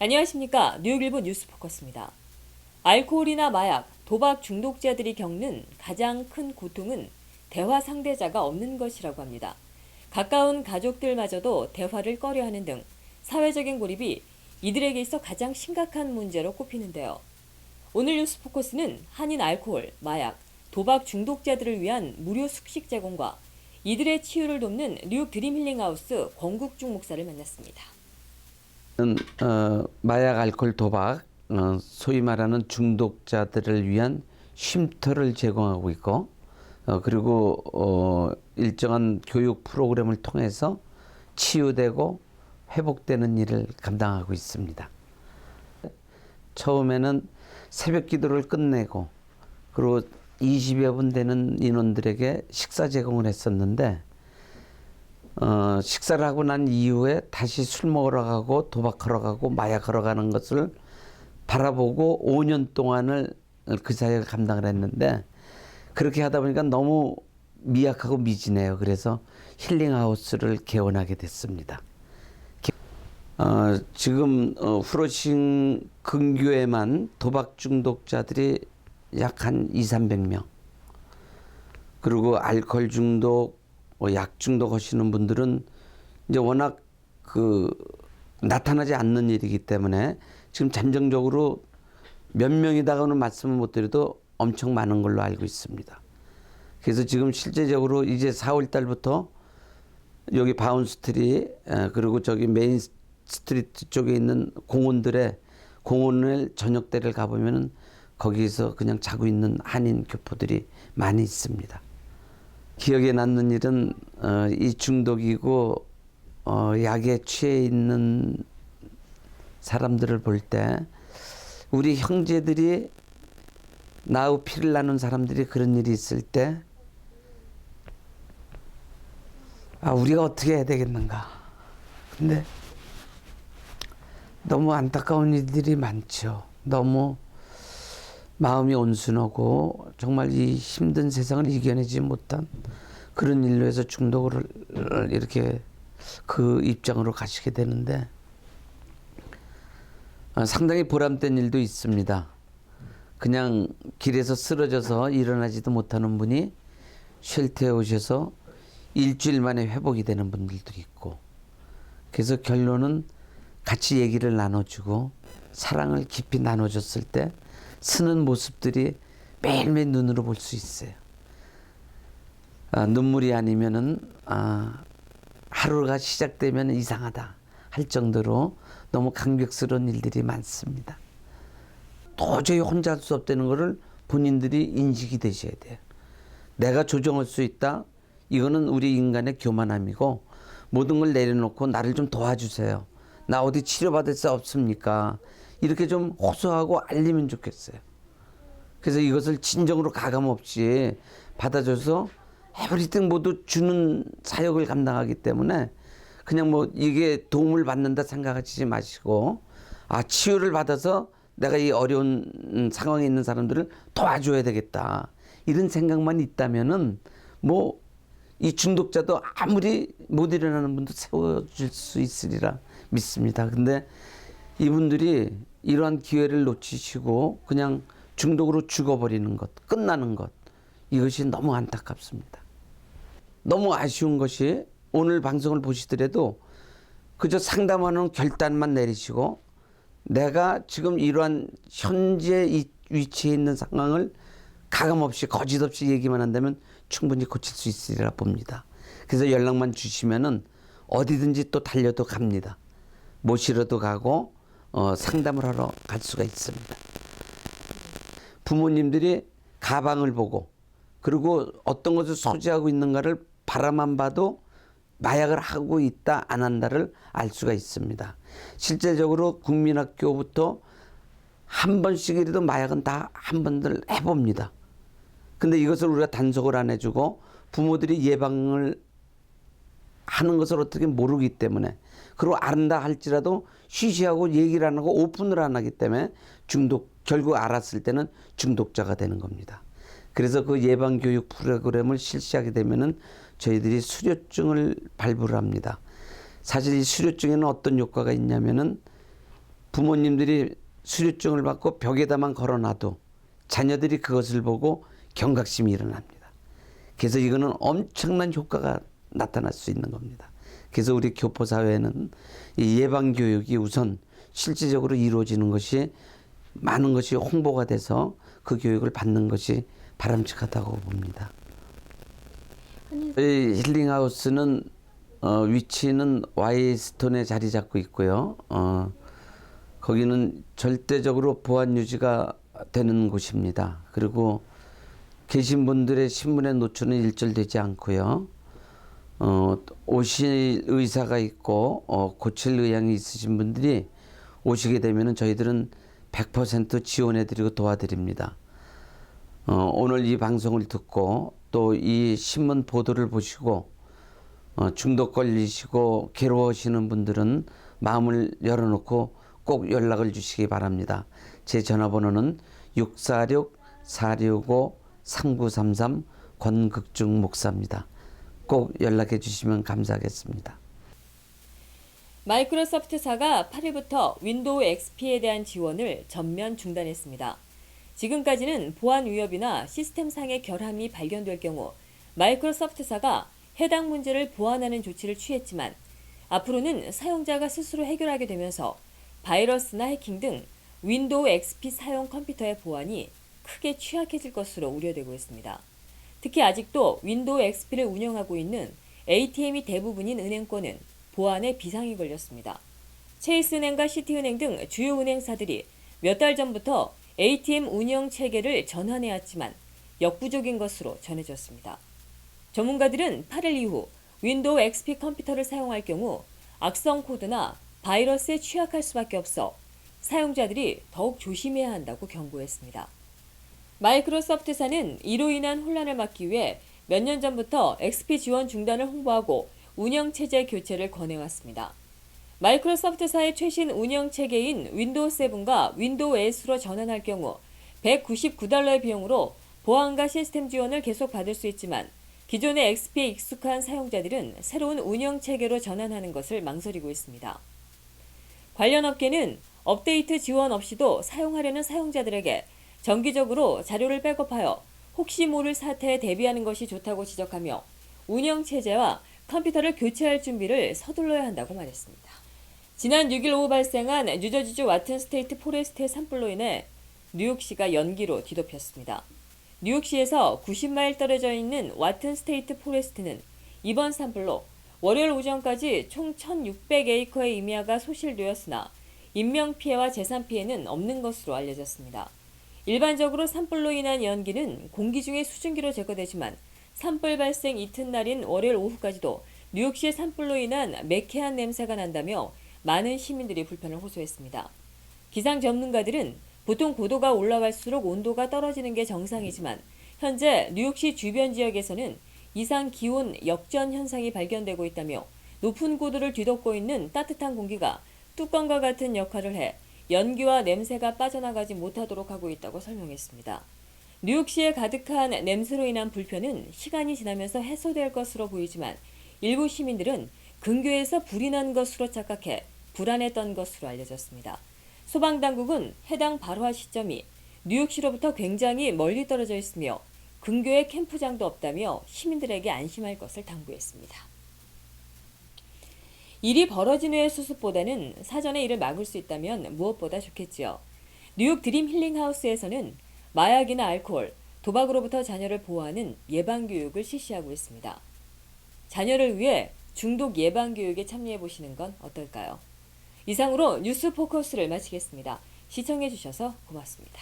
안녕하십니까. 뉴욕일보 뉴스포커스입니다. 알코올이나 마약, 도박 중독자들이 겪는 가장 큰 고통은 대화 상대자가 없는 것이라고 합니다. 가까운 가족들마저도 대화를 꺼려하는 등 사회적인 고립이 이들에게 있어 가장 심각한 문제로 꼽히는데요. 오늘 뉴스포커스는 한인 알코올, 마약, 도박 중독자들을 위한 무료 숙식 제공과 이들의 치유를 돕는 뉴욕 드림 힐링하우스 권국중 목사를 만났습니다. 마약, 알코올, 도박, 소위 말하는 중독자들을 위한 쉼터를 제공하고 있고, 그리고 일정한 교육 프로그램을 통해서 치유되고 회복되는 일을 감당하고 있습니다. 처음에는 새벽 기도를 끝내고, 그리고 20여 분 되는 인원들에게 식사 제공을 했었는데, 식사를 하고 난 이후에 다시 술 먹으러 가고 도박하러 가고 마약하러 가는 것을 바라보고 5년 동안을 그 사이에 감당을 했는데, 그렇게 하다 보니까 너무 미약하고 미진해요. 그래서 힐링하우스를 개원하게 됐습니다. 지금 후로싱 근교에만 도박 중독자들이 약 한 200~300명, 그리고 알코올 중독, 약 중독 하시는 분들은 이제 워낙 나타나지 않는 일이기 때문에 지금 잠정적으로 몇 명이다고는 말씀을 못 드려도 엄청 많은 걸로 알고 있습니다. 그래서 지금 실제적으로 이제 4월 달부터 여기 바운 스트리트, 그리고 저기 메인 스트리트 쪽에 있는 공원을 저녁 때를 가보면은 거기서 그냥 자고 있는 한인 교포들이 많이 있습니다. 기억에 남는 일은 이 중독이고 약에 취해 있는 사람들을 볼 때, 우리 형제들이 나우 피를 나눈 사람들이 그런 일이 있을 때, 우리가 어떻게 해야 되겠는가. 근데 너무 안타까운 일들이 많죠. 너무 마음이 온순하고 정말 이 힘든 세상을 이겨내지 못한 그런 일로 해서 중독을 이렇게 그 입장으로 가시게 되는데, 상당히 보람된 일도 있습니다. 그냥 길에서 쓰러져서 일어나지도 못하는 분이 쉘터에 오셔서 일주일 만에 회복이 되는 분들도 있고, 그래서 결론은 같이 얘기를 나눠주고 사랑을 깊이 나눠줬을 때 쓰는 모습들이 매일매일 눈으로 볼 수 있어요. 눈물이 아니면은 하루가 시작되면 이상하다 할 정도로 너무 감격스러운 일들이 많습니다. 도저히 혼자 할 수 없다는 것을 본인들이 인식이 되셔야 돼요. 내가 조정할 수 있다. 이거는 우리 인간의 교만함이고, 모든 걸 내려놓고 나를 좀 도와주세요. 나 어디 치료받을 수 없습니까? 이렇게 좀 호소하고 알리면 좋겠어요. 그래서 이것을 진정으로 가감없이 받아줘서 에브리띵 모두 주는 사역을 감당하기 때문에, 그냥 뭐 이게 도움을 받는다 생각하지 마시고, 치유를 받아서 내가 이 어려운 상황에 있는 사람들을 도와줘야 되겠다, 이런 생각만 있다면은 뭐 이 중독자도 아무리 못 일어나는 분도 세워줄 수 있으리라 믿습니다. 근데 이분들이 이러한 기회를 놓치시고 그냥 중독으로 죽어버리는 것, 끝나는 것, 이것이 너무 안타깝습니다. 너무 아쉬운 것이, 오늘 방송을 보시더라도 그저 상담하는 결단만 내리시고, 내가 지금 이러한 현재 이 위치에 있는 상황을 가감없이 거짓없이 얘기만 한다면 충분히 고칠 수 있으리라 봅니다. 그래서 연락만 주시면은 어디든지 또 달려도 갑니다. 모시러도 가고 상담을 하러 갈 수가 있습니다. 부모님들이 가방을 보고, 그리고 어떤 것을 소지하고 있는가를 바라만 봐도 마약을 하고 있다 안 한다를 알 수가 있습니다. 실제적으로 국민학교부터 한 번씩이라도 마약은 다 한 번들 해봅니다. 근데 이것을 우리가 단속을 안 해주고 부모들이 예방을 하는 것을 어떻게 모르기 때문에, 그리고 안다 할지라도 쉬쉬하고 얘기를 안 하고 오픈을 안 하기 때문에 결국 알았을 때는 중독자가 되는 겁니다. 그래서 그 예방교육 프로그램을 실시하게 되면은 저희들이 수료증을 발부를 합니다. 사실 이 수료증에는 어떤 효과가 있냐면은 부모님들이 수료증을 받고 벽에다만 걸어놔도 자녀들이 그것을 보고 경각심이 일어납니다. 그래서 이거는 엄청난 효과가 나타날 수 있는 겁니다. 그래서 우리 교포사회는 이 예방교육이 우선 실질적으로 이루어지는 것이 많은 것이 홍보가 돼서 그 교육을 받는 것이 바람직하다고 봅니다. 저희 힐링하우스는 위치는 와이스톤에 자리 잡고 있고요. 거기는 절대적으로 보안 유지가 되는 곳입니다. 그리고 계신 분들의 신분의 노출은 일절되지 않고요. 오실 의사가 있고 고칠 의향이 있으신 분들이 오시게 되면 저희들은 100% 지원해드리고 도와드립니다. 오늘 이 방송을 듣고 또 이 신문 보도를 보시고 중독 걸리시고 괴로워하시는 분들은 마음을 열어놓고 꼭 연락을 주시기 바랍니다. 제 전화번호는 646-465-3933 권극중 목사입니다. 꼭 연락해 주시면 감사하겠습니다. 마이크로소프트사가 8일부터 윈도우 XP에 대한 지원을 전면 중단했습니다. 지금까지는 보안 위협이나 시스템상의 결함이 발견될 경우 마이크로소프트사가 해당 문제를 보완하는 조치를 취했지만 앞으로는 사용자가 스스로 해결하게 되면서 바이러스나 해킹 등 윈도우 XP 사용 컴퓨터의 보안이 크게 취약해질 것으로 우려되고 있습니다. 특히 아직도 윈도우 XP를 운영하고 있는 ATM이 대부분인 은행권은 보안에 비상이 걸렸습니다. 체이스은행과 시티은행 등 주요 은행사들이 몇 달 전부터 ATM 운영 체계를 전환해왔지만 역부족인 것으로 전해졌습니다. 전문가들은 8일 이후 윈도우 XP 컴퓨터를 사용할 경우 악성 코드나 바이러스에 취약할 수밖에 없어 사용자들이 더욱 조심해야 한다고 경고했습니다. 마이크로소프트사는 이로 인한 혼란을 막기 위해 몇 년 전부터 XP 지원 중단을 홍보하고 운영체제 교체를 권해왔습니다. 마이크로소프트사의 최신 운영체계인 윈도우 7과 윈도우 8로 전환할 경우 $199의 비용으로 보안과 시스템 지원을 계속 받을 수 있지만 기존의 XP에 익숙한 사용자들은 새로운 운영체계로 전환하는 것을 망설이고 있습니다. 관련 업계는 업데이트 지원 없이도 사용하려는 사용자들에게 정기적으로 자료를 백업하여 혹시 모를 사태에 대비하는 것이 좋다고 지적하며 운영체제와 컴퓨터를 교체할 준비를 서둘러야 한다고 말했습니다. 지난 6일 오후 발생한 뉴저지주 와튼 스테이트 포레스트의 산불로 인해 뉴욕시가 연기로 뒤덮였습니다. 뉴욕시에서 90마일 떨어져 있는 와튼 스테이트 포레스트는 이번 산불로 월요일 오전까지 총 1,600에이커의 임야가 소실되었으나 인명피해와 재산피해는 없는 것으로 알려졌습니다. 일반적으로 산불로 인한 연기는 공기 중에 수증기로 제거되지만 산불 발생 이튿날인 월요일 오후까지도 뉴욕시의 산불로 인한 매캐한 냄새가 난다며 많은 시민들이 불편을 호소했습니다. 기상 전문가들은 보통 고도가 올라갈수록 온도가 떨어지는 게 정상이지만 현재 뉴욕시 주변 지역에서는 이상 기온 역전 현상이 발견되고 있다며 높은 고도를 뒤덮고 있는 따뜻한 공기가 뚜껑과 같은 역할을 해 연기와 냄새가 빠져나가지 못하도록 하고 있다고 설명했습니다. 뉴욕시에 가득한 냄새로 인한 불편은 시간이 지나면서 해소될 것으로 보이지만 일부 시민들은 근교에서 불이 난 것으로 착각해 불안했던 것으로 알려졌습니다. 소방당국은 해당 발화 시점이 뉴욕시로부터 굉장히 멀리 떨어져 있으며 근교에 캠프장도 없다며 시민들에게 안심할 것을 당부했습니다. 일이 벌어진 후의 수습보다는 사전에 이를 막을 수 있다면 무엇보다 좋겠지요. 뉴욕 드림 힐링하우스에서는 마약이나 알코올, 도박으로부터 자녀를 보호하는 예방교육을 실시하고 있습니다. 자녀를 위해 중독 예방교육에 참여해보시는 건 어떨까요? 이상으로 뉴스 포커스를 마치겠습니다. 시청해주셔서 고맙습니다.